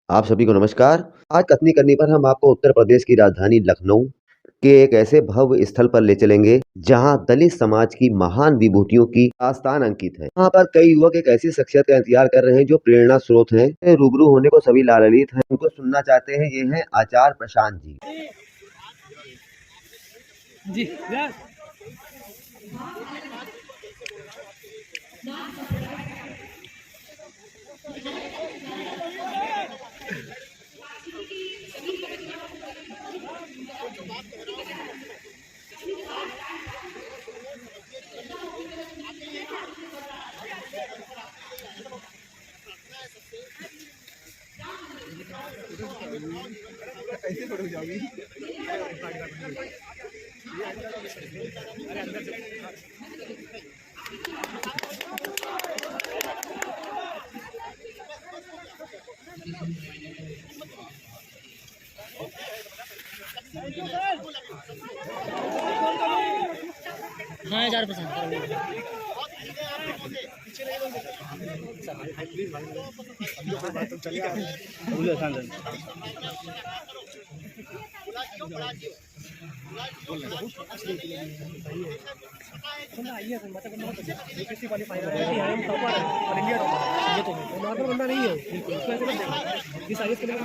आप सभी को नमस्कार। आज कथनी करनी पर हम आपको उत्तर प्रदेश की राजधानी लखनऊ के एक ऐसे भव्य स्थल पर ले चलेंगे जहां दलित समाज की महान विभूतियों की आस्थान अंकित है। यहाँ पर कई युवक एक ऐसी शख्सियत का इंतजार कर रहे हैं जो प्रेरणा स्रोत हैं। रूबरू होने को सभी लालायित हैं, उनको सुनना चाहते हैं। ये हैं आचार्य प्रशांत जी। जी कैसे पड़ जाओगी। हाँ 4% नॉर्मल बंदा नहीं है, इसको ऐसे मत देखो। इस आइएस के लिए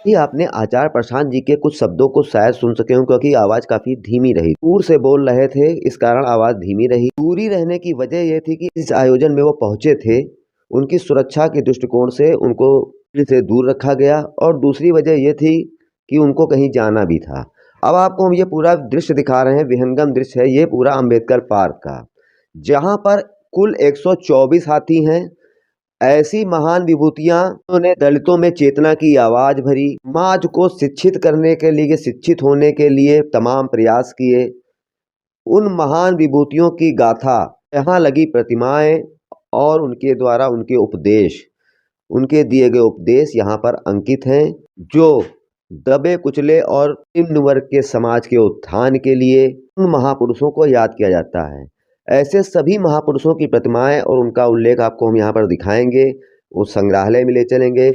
ये आपने आचार्य प्रशांत जी के कुछ शब्दों को शायद सुन सके हो क्योंकि आवाज काफी धीमी रही। दूर से बोल रहे थे, इस कारण आवाज धीमी रही। दूरी रहने की वजह यह थी कि इस आयोजन में वो पहुंचे थे, उनकी सुरक्षा के दृष्टिकोण से उनको भीड़ से दूर रखा गया और दूसरी वजह यह थी कि उनको कहीं जाना भी था। अब आपको हम ये पूरा दृश्य दिखा रहे हैं, विहंगम दृश्य है ये पूरा अंबेडकर पार्क का, जहाँ पर कुल 124 हाथी हैं। ऐसी महान विभूतियां उन्होंने दलितों में चेतना की आवाज भरी, समाज को शिक्षित करने के लिए, शिक्षित होने के लिए तमाम प्रयास किए। उन महान विभूतियों की गाथा, यहाँ लगी प्रतिमाएं और उनके द्वारा उनके दिए गए उपदेश यहाँ पर अंकित हैं, जो दबे कुचले और निम्न वर्ग के समाज के उत्थान के लिए उन महापुरुषों को याद किया जाता है। ऐसे सभी महापुरुषों की प्रतिमाएं और उनका उल्लेख आपको हम यहाँ पर दिखाएंगे, उस संग्रहालय में ले चलेंगे।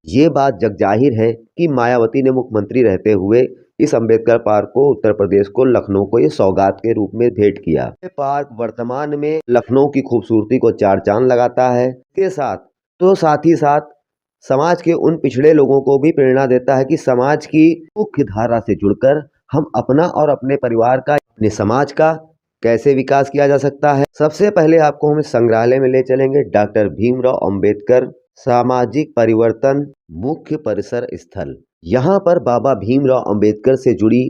ये बात जगजाहिर है कि मायावती ने मुख्यमंत्री रहते हुए इस अंबेडकर पार्क को, उत्तर प्रदेश को, लखनऊ को ये सौगात के रूप में भेंट किया। ये पार्क वर्तमान में लखनऊ की खूबसूरती को चार चांद लगाता है। इसके साथ ही साथ समाज के उन पिछड़े लोगों को भी प्रेरणा देता है कि समाज की मुख्य धारा से जुड़कर हम अपना और अपने परिवार का, अपने समाज का कैसे विकास किया जा सकता है। सबसे पहले आपको हम इस संग्रहालय में ले चलेंगे, डॉक्टर भीमराव अंबेडकर सामाजिक परिवर्तन मुख्य परिसर स्थल। यहाँ पर बाबा भीमराव अंबेडकर से जुड़ी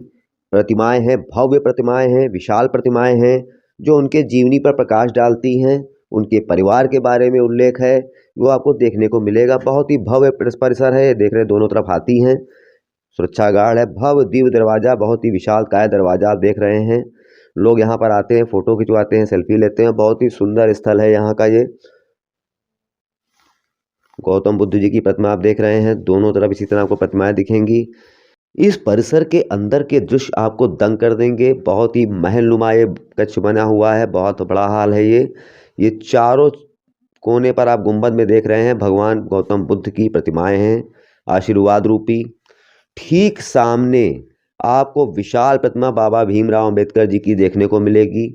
प्रतिमाएं हैं, भव्य प्रतिमाएं हैं, विशाल प्रतिमाएं हैं, जो उनके जीवनी पर प्रकाश डालती हैं। उनके परिवार के बारे में उल्लेख है, वो आपको देखने को मिलेगा। बहुत ही भव्य परिसर है, देख रहे हैं दोनों तरफ हाथी हैं, सुरक्षा गार्ड है, भव्य दिव्य दरवाजा, बहुत ही विशाल काय दरवाजा आप देख रहे हैं। लोग यहाँ पर आते हैं, फोटो खिंचवाते हैं, सेल्फी लेते हैं। बहुत ही सुंदर स्थल है यहाँ का। ये गौतम बुद्ध जी की प्रतिमा आप देख रहे हैं, दोनों तरफ इसी तरह आपको प्रतिमाएं दिखेंगी। इस परिसर के अंदर के दृश्य आपको दंग कर देंगे। बहुत ही महलनुमा ये कक्ष बना हुआ है, बहुत बड़ा हाल है ये चारों कोने पर आप गुंबद में देख रहे हैं भगवान गौतम बुद्ध की प्रतिमाएं हैं, आशीर्वाद रूपी। ठीक सामने आपको विशाल प्रतिमा बाबा भीमराव अंबेडकर जी की देखने को मिलेगी,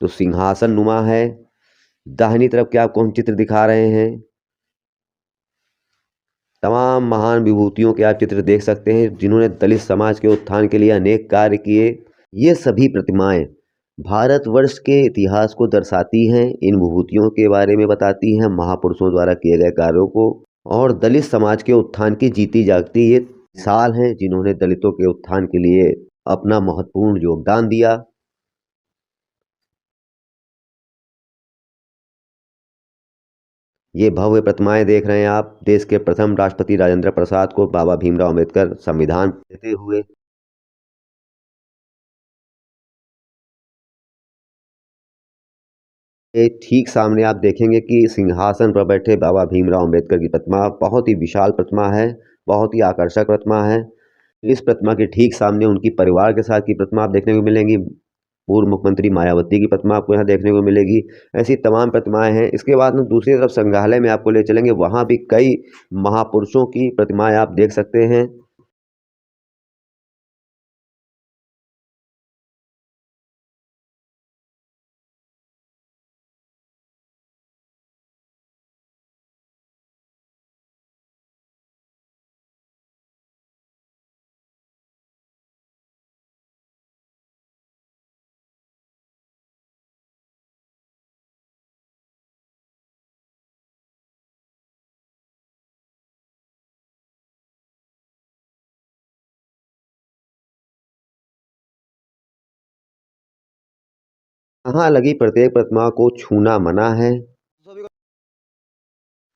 तो सिंहासन नुमा है। दाहिनी तरफ के आपको हम चित्र दिखा रहे हैं, तमाम महान विभूतियों के आप चित्र देख सकते हैं जिन्होंने दलित समाज के उत्थान के लिए अनेक कार्य किए। ये सभी प्रतिमाएं भारतवर्ष के इतिहास को दर्शाती हैं, इन विभूतियों के बारे में बताती हैं, महापुरुषों द्वारा किए गए कार्यों को, और दलित समाज के उत्थान की जीती जागती ये मिसाल हैं जिन्होंने दलितों के उत्थान के लिए अपना महत्वपूर्ण योगदान दिया। ये भव्य प्रतिमाएं देख रहे हैं आप, देश के प्रथम राष्ट्रपति राजेंद्र प्रसाद को बाबा भीमराव अंबेडकर संविधान देते हुए। ये ठीक सामने आप देखेंगे कि सिंहासन पर बैठे बाबा भीमराव अंबेडकर की प्रतिमा बहुत ही विशाल प्रतिमा है, बहुत ही आकर्षक प्रतिमा है। इस प्रतिमा के ठीक सामने उनकी परिवार के साथ की प्रतिमा आप देखने को मिलेंगी। पूर्व मुख्यमंत्री मायावती की प्रतिमा आपको यहाँ देखने को मिलेगी। ऐसी तमाम प्रतिमाएं हैं। इसके बाद हम दूसरी तरफ संग्रहालय में आपको ले चलेंगे, वहाँ भी कई महापुरुषों की प्रतिमाएं आप देख सकते हैं। यहाँ लगी प्रत्येक प्रतिमा को छूना मना है।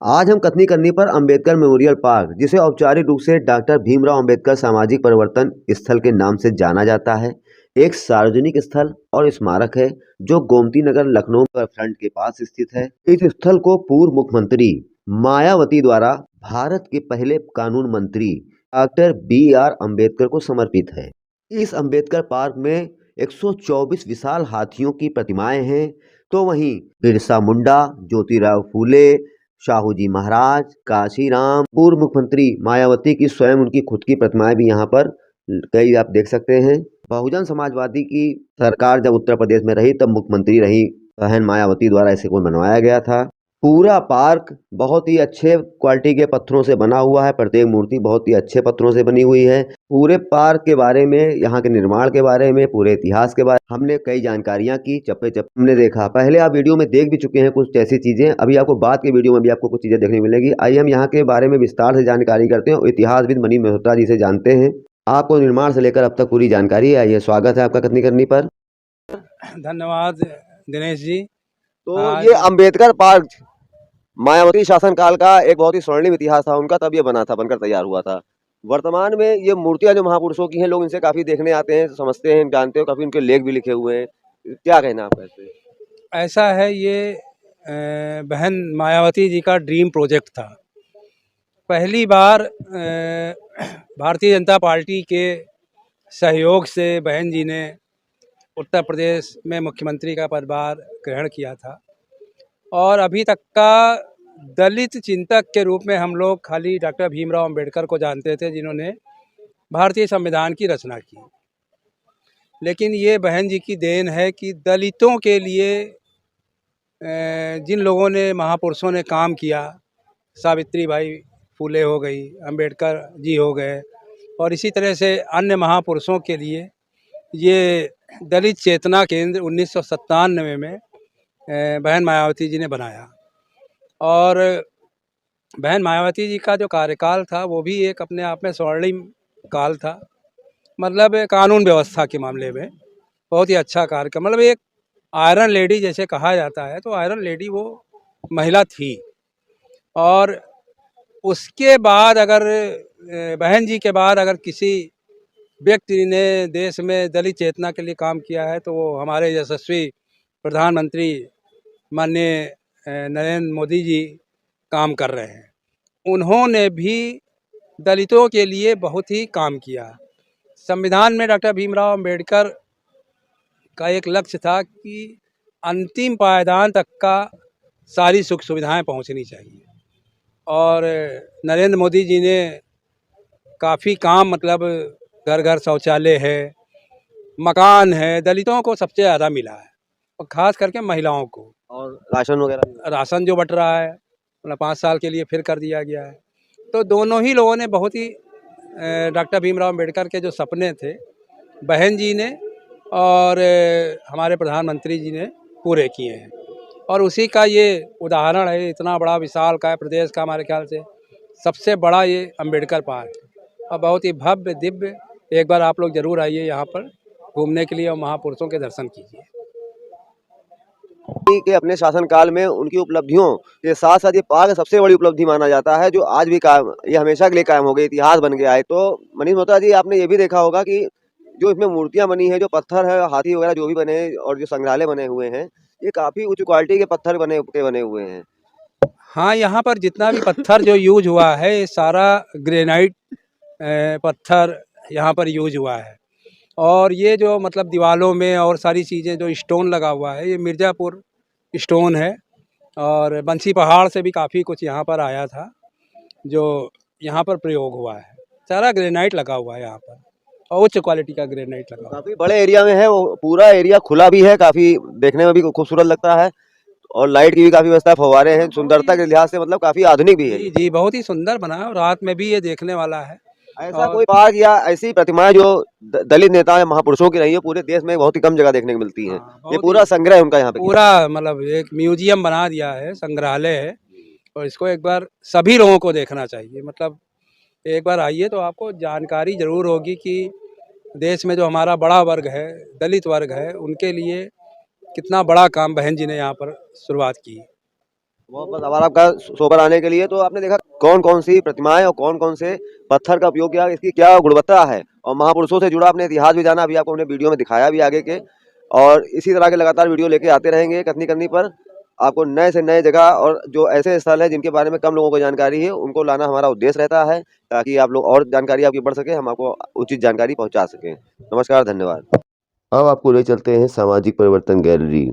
आज हम कथनी करनी पर अंबेडकर मेमोरियल पार्क, जिसे औपचारिक रूप से डॉक्टर भीमराव अंबेडकर सामाजिक परिवर्तन स्थल के नाम से जाना जाता है, एक सार्वजनिक स्थल और स्मारक है जो गोमती नगर लखनऊ फ्रंट के पास स्थित है। इस स्थल को पूर्व मुख्यमंत्री मायावती द्वारा भारत के पहले कानून मंत्री डॉक्टर BR अम्बेडकर को समर्पित है। इस अंबेडकर पार्क में 124 विशाल हाथियों की प्रतिमाएं हैं, तो वहीं बिरसा मुंडा, ज्योतिराव फूले, शाहू जी महाराज, काशीराम, पूर्व मुख्यमंत्री मायावती की स्वयं उनकी खुद की प्रतिमाएं भी यहाँ पर कई आप देख सकते हैं। बहुजन समाजवादी की सरकार जब उत्तर प्रदेश में रही तब मुख्यमंत्री रही बहन मायावती द्वारा इसे को बनवाया गया था। पूरा पार्क बहुत ही अच्छे क्वालिटी के पत्थरों से बना हुआ है। प्रत्येक मूर्ति बहुत ही अच्छे पत्थरों से बनी हुई है। पूरे पार्क के बारे में, यहाँ के निर्माण के बारे में, पूरे इतिहास के बारे में हमने कई जानकारियां की, चप्पे चप्पे हमने देखा। पहले आप वीडियो में देख भी चुके हैं कुछ ऐसी चीजें, अभी आपको बाद के वीडियो में भी आपको कुछ चीजें देखने मिलेगी। आइए हम यहाँ के बारे में विस्तार से जानकारी करते हैं, इतिहासविद मनीष मल्होत्रा जी से जानते हैं। आपको निर्माण से लेकर अब तक पूरी जानकारी है। आइए, स्वागत है आपका कथनी करनी पर। धन्यवाद दिनेश जी। तो ये अंबेडकर पार्क मायावती शासनकाल का एक बहुत ही स्वर्णिम इतिहास था उनका, तब ये बना था, बनकर तैयार हुआ था। वर्तमान में ये मूर्तियां जो महापुरुषों की हैं, लोग इनसे काफी देखने आते हैं, समझते हैं, जानते हो, काफी उनके लेख भी लिखे हुए हैं। क्या कहना आपका इससे? ऐसा है, ये बहन मायावती जी का ड्रीम प्रोजेक्ट था। पहली बार भारतीय जनता पार्टी के सहयोग से बहन जी ने उत्तर प्रदेश में मुख्यमंत्री का पदभार ग्रहण किया था, और अभी तक का दलित चिंतक के रूप में हम लोग खाली डॉक्टर भीमराव अंबेडकर को जानते थे, जिन्होंने भारतीय संविधान की रचना की। लेकिन ये बहन जी की देन है कि दलितों के लिए जिन लोगों ने, महापुरुषों ने काम किया, सावित्री बाई फूले हो गई, अंबेडकर जी हो गए, और इसी तरह से अन्य महापुरुषों के लिए ये दलित चेतना केंद्र 1997 में बहन मायावती जी ने बनाया। और बहन मायावती जी का जो कार्यकाल था वो भी एक अपने आप में स्वर्णिम काल था। मतलब कानून व्यवस्था के मामले में बहुत ही अच्छा कार्यक्रम, मतलब एक आयरन लेडी जैसे कहा जाता है, तो आयरन लेडी वो महिला थी। और उसके बाद अगर बहन जी के बाद अगर किसी व्यक्ति ने देश में दलित चेतना के लिए काम किया है तो वो हमारे यशस्वी प्रधानमंत्री माननीय नरेंद्र मोदी जी काम कर रहे हैं। उन्होंने भी दलितों के लिए बहुत ही काम किया। संविधान में डॉक्टर भीमराव अंबेडकर का एक लक्ष्य था कि अंतिम पायदान तक का सारी सुख सुविधाएं पहुंचनी चाहिए, और नरेंद्र मोदी जी ने काफ़ी काम, मतलब घर घर शौचालय है, मकान है, दलितों को सबसे ज़्यादा मिला है, और ख़ास करके महिलाओं को। और राशन वगैरह, राशन जो बट रहा है, मतलब 5 साल के लिए फिर कर दिया गया है। तो दोनों ही लोगों ने बहुत ही डॉक्टर भीमराव अंबेडकर के जो सपने थे, बहन जी ने और हमारे प्रधानमंत्री जी ने पूरे किए हैं। और उसी का ये उदाहरण है। इतना बड़ा विशाल का प्रदेश का हमारे ख्याल से सबसे बड़ा ये अंबेडकर पार्क है, और बहुत ही भव्य दिव्य। एक बार आप लोग ज़रूर आइए यहाँ पर घूमने के लिए और महापुरुषों के दर्शन कीजिए। के अपने शासनकाल में उनकी उपलब्धियों के साथ साथ ये पार्क सबसे बड़ी उपलब्धि माना जाता है, जो आज भी कायम, ये हमेशा के लिए कायम हो गई, इतिहास बन गया है। तो मनीष मल्होत्रा जी, आपने ये भी देखा होगा कि जो इसमें मूर्तियां बनी है, जो पत्थर है, हाथी वगैरह जो भी बने हैं, और जो संग्रहालय बने हुए हैं, ये काफी उच्च क्वालिटी के पत्थर बने हुए हैं। हाँ, यहाँ पर जितना भी पत्थर जो यूज हुआ है, ये सारा ग्रेनाइट पत्थर यहाँ पर यूज हुआ है। और ये जो मतलब दीवारों में और सारी चीज़ें जो स्टोन लगा हुआ है, ये मिर्ज़ापुर स्टोन है। और बंसी पहाड़ से भी काफ़ी कुछ यहाँ पर आया था, जो यहाँ पर प्रयोग हुआ है। सारा ग्रेनाइट लगा हुआ है यहाँ पर, और उच्च क्वालिटी का ग्रेनाइट लगा हुआ है। काफी बड़े एरिया में है वो, पूरा एरिया खुला भी है, काफी देखने में भी खूबसूरत लगता है और लाइट की भी काफी व्यवस्था, फव्वारे हैं, हाँ, बहुत सुंदरता ही के लिहाज से मतलब काफी आधुनिक भी है जी, ये। जी, बहुत ही सुंदर बना है और रात में भी ये देखने वाला है। ऐसा और कोई पार्क या ऐसी प्रतिमाएं जो दलित नेता या महापुरुषों की रही है पूरे देश में बहुत ही कम जगह देखने को मिलती हैं। हाँ, ये बहुत ही पूरा संग्रह उनका यहाँ पे किया पूरा मतलब एक म्यूज़ियम बना दिया है, संग्रहालय है। और इसको एक बार सभी लोगों को देखना चाहिए। मतलब एक बार आइए तो आपको जानकारी ज़रूर होगी कि देश में जो हमारा बड़ा वर्ग है, दलित वर्ग है, उनके लिए कितना बड़ा काम बहन जी ने यहाँ पर शुरुआत की है। बहुत बहुत आभार आपका शो पर आने के लिए। तो आपने देखा कौन कौन सी प्रतिमाएं और कौन कौन से पत्थर का उपयोग किया, इसकी क्या गुणवत्ता है, और महापुरुषों से जुड़ा अपने इतिहास भी जाना, अभी आपको हमने वीडियो में दिखाया भी आगे के। और इसी तरह के लगातार वीडियो लेके आते रहेंगे कथनी कथनी पर, आपको नए से नए जगह और जो ऐसे स्थल है जिनके बारे में कम लोगों को जानकारी है उनको लाना हमारा उद्देश्य रहता है, ताकि आप लोग और जानकारी आपकी बढ़ सके, हम आपको उचित जानकारी पहुंचा सकें। नमस्कार, धन्यवाद। अब आपको ले चलते हैं सामाजिक परिवर्तन गैलरी।